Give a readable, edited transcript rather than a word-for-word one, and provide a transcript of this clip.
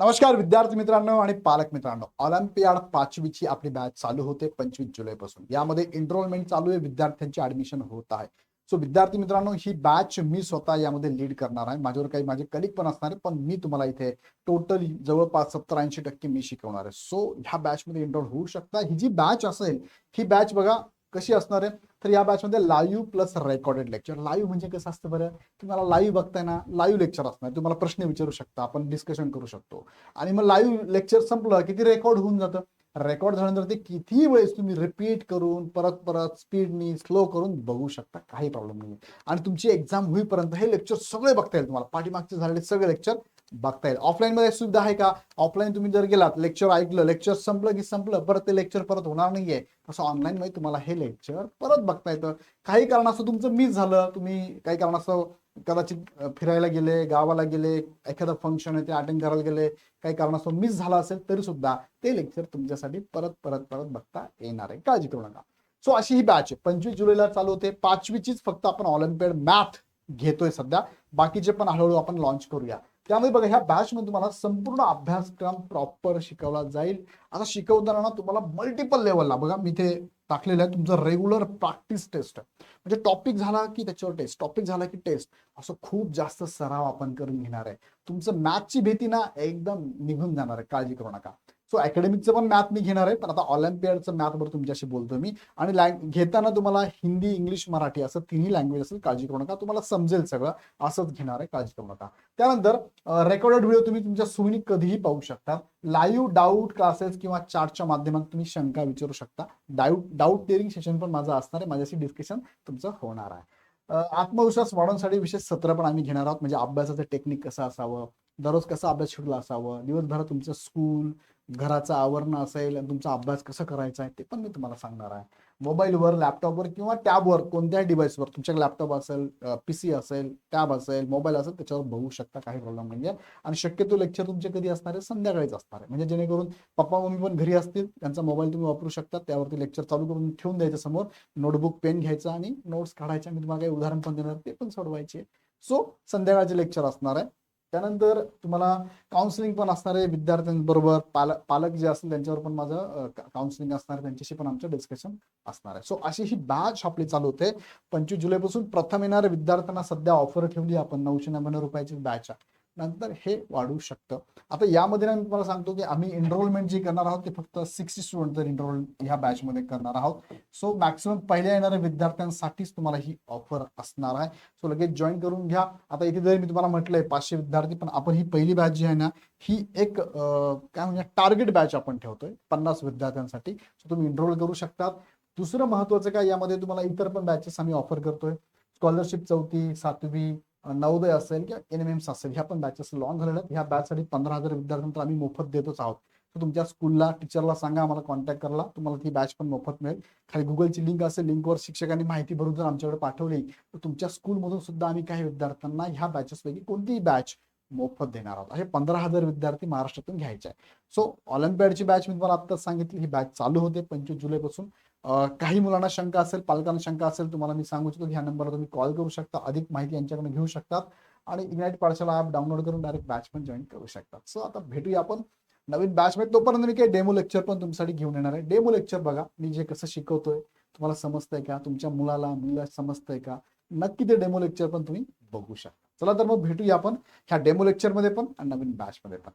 नमस्कार विद्यार्थी मित्रांनो आणि पालक मित्रांनो, ऑलिम्पियाड 5वीची आपली बॅच चालू होते 25 जुलैपासून. यामध्ये एनरोलमेंट चालू आहे, विद्यार्थ्यांची ऍडमिशन होत आहे. सो विद्यार्थी मित्रांनो, ही बॅच मी स्वतः यामध्ये लीड करणार आहे. माझ्यावर काही माझे कलिग पण असणार आहे, पण मी तुम्हाला इथे टोटली जवळपास 70-80% मी शिकवणार आहे. सो ह्या बॅचमध्ये एनरोल होऊ शकता. ही जी बॅच असेल, ही बॅच बघा कशी असणार आहे. तर या बॅचमध्ये live plus recorded lecture. Live म्हणजे कसं असतं बरं, तुम्हाला लाईव्ह बघताय ना, लाईव्ह लेक्चर असणार, तुम्हाला प्रश्न विचारू शकता, आपण डिस्कशन करू शकतो. आणि मग लाईव्ह लेक्चर संपलं की ते रेकॉर्ड होऊन जातं. रेकॉर्ड झाल्यानंतर ते किती वेळेस तुम्ही रिपीट करून परत परत स्पीडनी स्लो करून बघू शकता, काही प्रॉब्लेम नाही. आणि तुमची एक्झाम होईपर्यंत हे लेक्चर सगळे बघता येईल, तुम्हाला पाठीमागचे झालेले सगळे लेक्चर बघता येईल. ऑफलाईन मध्ये सुविधा आहे का? ऑफलाईन तुम्ही जर गेलात, लेक्चर ऐकलं, लेक्चर संपलं की संपलं, परत ते लेक्चर परत होणार नाहीये. तसं ऑनलाईन मध्ये तुम्हाला हे लेक्चर परत बघता येतं. काही कारणास्तव तुमचं मिस झालं, तुम्ही काही कारणास्तव कदाचित फिरायला गेले, गावाला गेले, एखादं फंक्शन आहे ते अटेंड करायला गेले, काही कारणास्तव मिस झाला असेल तरी सुद्धा ते लेक्चर तुमच्यासाठी परत परत परत बघता येणार आहे, काळजी करू नका. सो अशी ही बॅच आहे, 25 जुलैला चालू होते. 5वीचीच फक्त आपण ऑलिम्पियाड मॅथ घेतोय सध्या, बाकीचे पण हळूहळू आपण लॉन्च करूया. त्यामुळे बघा, ह्या बॅच मध्ये तुम्हाला संपूर्ण अभ्यासक्रम प्रॉपर शिकवला जाईल. आता शिकवताना तुम्हाला मल्टिपल लेवलला बघा, मी ते टाकलेलं आहे, तुमचं रेग्युलर प्रॅक्टिस टेस्ट म्हणजे टॉपिक झाला की त्याच्यावर टेस्ट, टॉपिक झाला की टेस्ट, असं खूप जास्त सराव आपण करून घेणार आहे. तुमचं मॅथची भीती ना एकदम निघून जाणार आहे, काळजी करू नका. सो अकॅडमिकचं पण मॅथ मी घेणार आहे, पण आता ऑलिम्पियाडचं मॅथवर तुमच्याशी बोलतोय मी. आणि घेताना तुम्हाला हिंदी, इंग्लिश, मराठी असं तिन्ही लँग्वेज असेल, काळजी करू नका, तुम्हाला समजेल सगळं, असंच घेणार आहे, काळजी करू नका. त्यानंतर रेकॉर्डेड व्हिडिओ तुम्ही तुमच्या सोयीने कधीही पाहू शकता. लाईव्ह डाऊट क्लासेस किंवा चार्टच्या माध्यमातून तुम्ही शंका विचारू शकता. डाऊट क्लिअरिंग सेशन पण माझं असणार आहे, माझ्याशी डिस्कशन तुमचं होणार आहे. आत्मविश्वास वाढवण्यासाठी विशेष सत्र पण आम्ही घेणार आहोत, म्हणजे अभ्यासाचं टेक्निक कसं असावं, दररोज कसं अभ्यास शेड्यूल असावं, दिवसभरात तुमचं स्कूल, घराचं आवरण असेल, तुमचा अभ्यास कसं करायचा आहे ते पण मी तुम्हाला सांगणार आहे. मोबाईलवर, लॅपटॉपवर किंवा टॅबवर, कोणत्याही डिव्हाइसवर, तुमच्या लॅपटॉप असेल, पीसी असेल, टॅब असेल, मोबाईल असेल, त्याच्यावर बघू शकता, काही प्रॉब्लेम नाही आहे. आणि शक्यतो लेक्चर तुमचे कधी असणार आहे? संध्याकाळीच असणार आहे, म्हणजे जेणेकरून पप्पा मम्मी पण घरी असतील, त्यांचा मोबाईल तुम्ही वापरू शकता, त्यावरती लेक्चर चालू करून ठेवून द्यायचं समोर, नोटबुक पेन घ्यायचा आणि नोट्स काढायच्या. मी तुम्हाला काही उदाहरण पण देणार, ते पण सोडवायचे. सो संध्याकाळचे लेक्चर असणार आहे. त्यानंतर तुम्हाला काउन्सिलिंग पण असणार आहे विद्यार्थ्यांबरोबर. पालक जे असतील त्यांच्यावर पण माझं काउन्सिलिंग असणार आहे, त्यांच्याशी पण आमचं डिस्कशन असणार आहे. सो अशी ही बॅच आपली चालू होते 25 जुलैपासून. प्रथम येणाऱ्या विद्यार्थ्यांना सध्या ऑफर ठेवली आपण, 999 रुपयाची बॅच आहे, नंतर हे वाढू शकतं. आता यामध्ये मी तुम्हाला सांगतो की आम्ही एनरोलमेंट जी करणार आहोत ते फक्त 60 स्टुडंट तर एनरोल ह्या बॅचमध्ये करणार आहोत. सो मॅक्सिमम पहिल्या येणाऱ्या विद्यार्थ्यांसाठीच तुम्हाला ही ऑफर असणार आहे. सो लगेच जॉईन करून घ्या. आता इथे जरी मी तुम्हाला म्हटलंय 500 विद्यार्थी, पण आपण ही पहिली बॅच जी आहे ना, ही एक काय म्हणजे टार्गेट बॅच आपण ठेवतोय 50 विद्यार्थ्यांसाठी. सो तुम्ही एनरोल करू शकतात. दुसरं महत्वाचं काय, यामध्ये तुम्हाला इतर पण बॅचेस आम्ही ऑफर करतोय. स्कॉलरशिप 4थी, 7वी, नवोदय असेल किंवा NMMS असेल, ह्या पण बॅचेस लॉन्च झालेल्या आहेत. ह्या बॅचसाठी 15,000 विद्यार्थ्यांना आम्ही मोफत देतोच आहोत. तर तुमच्या स्कूलला, टीचरला सांगा, आम्हाला कॉन्टॅक्ट करायला, तुम्हाला ती बॅच पण मोफत मिळेल. खाली गुगलची लिंक असेल, लिंकवर शिक्षकांनी माहिती भरून जर आमच्याकडे पाठवली तर तुमच्या स्कूलमधून सुद्धा आम्ही काही विद्यार्थ्यांना ह्या बॅचेसपैकी कोणतीही बॅच मोफत देणार आहोत. असे 15,000 विद्यार्थी महाराष्ट्रातून घ्यायचे आहे. सो ऑलिम्पियाडची बॅच मी तुम्हाला आत्ताच सांगितली, ही बॅच चालू होते 25 जुलैपासून. काही मुलांना शंका असेल, पालकांना शंका असेल, तुम्हाला मी सांगू इच्छितो की ह्या नंबरला तुम्ही कॉल करू शकता, अधिक माहिती यांच्याकडे घेऊ शकतात आणि इग्नाइट पाठशाला ऍप डाउनलोड करून डायरेक्ट बॅच पण जॉईन करू शकतात. सो आता भेटूया आपण नवीन बॅच मध्ये. तोपर्यंत मी काही डेमो लेक्चर पण तुमच्यासाठी घेऊन येणार आहे. डेमो लेक्चर बघा, मी जे कसं शिकवतोय तुम्हाला समजतंय का, तुमच्या मुलाला समजतंय का, नक्की ते डेमो लेक्चर पण तुम्ही बघू शकता. चला तर मग भेटूया आपण ह्या डेमो लेक्चर मध्ये पण आणि नवीन बॅच मध्ये पण.